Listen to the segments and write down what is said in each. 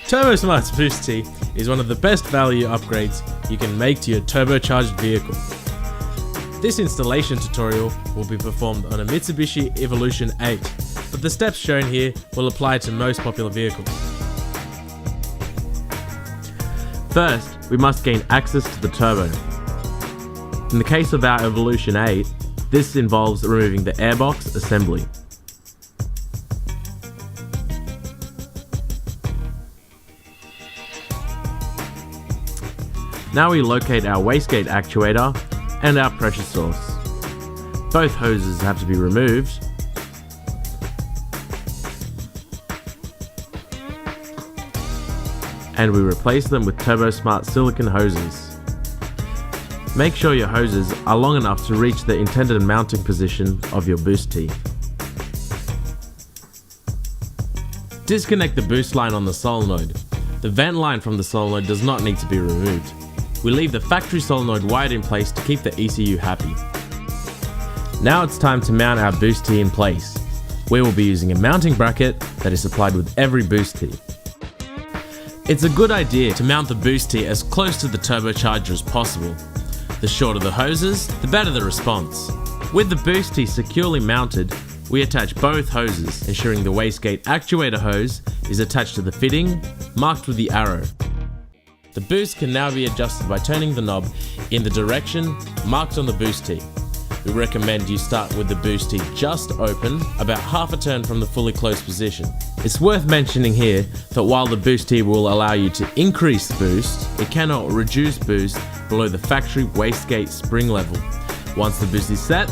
Turbosmart's Boost T is one of the best value upgrades you can make to your turbocharged vehicle. This installation tutorial will be performed on a Mitsubishi Evolution 8, but the steps shown here will apply to most popular vehicles. First, we must gain access to the turbo. In the case of our Evolution 8, this involves removing the airbox assembly. Now we locate our wastegate actuator and our pressure source. Both hoses have to be removed. And we replace them with Turbosmart silicone hoses. Make sure your hoses are long enough to reach the intended mounting position of your boost tee. Disconnect the boost line on the solenoid. The vent line from the solenoid does not need to be removed. We leave the factory solenoid wired in place to keep the ECU happy. Now it's time to mount our boost tee in place. We will be using a mounting bracket that is supplied with every boost tee. It's a good idea to mount the boost tee as close to the turbocharger as possible. The shorter the hoses, the better the response. With the boost tee securely mounted, we attach both hoses, ensuring the wastegate actuator hose is attached to the fitting, marked with the arrow. The boost can now be adjusted by turning the knob in the direction marked on the boost tee. We recommend you start with the boost tee just open, about half a turn from the fully closed position. It's worth mentioning here that while the boost tee will allow you to increase boost, it cannot reduce boost below the factory wastegate spring level. Once the boost is set,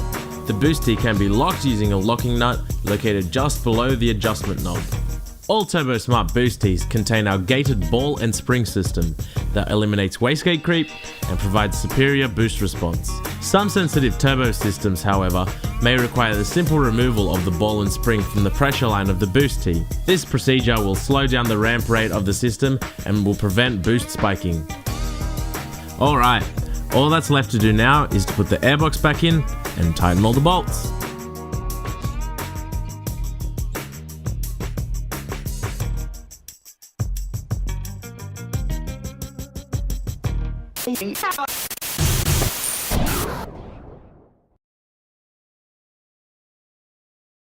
the boost tee can be locked using a locking nut located just below the adjustment knob. All Turbosmart boost tees contain our gated ball and spring system that eliminates wastegate creep and provides superior boost response. Some sensitive turbo systems, however, may require the simple removal of the ball and spring from the pressure line of the boost tee. This procedure will slow down the ramp rate of the system and will prevent boost spiking. Alright, all that's left to do now is to put the airbox back in and tighten all the bolts.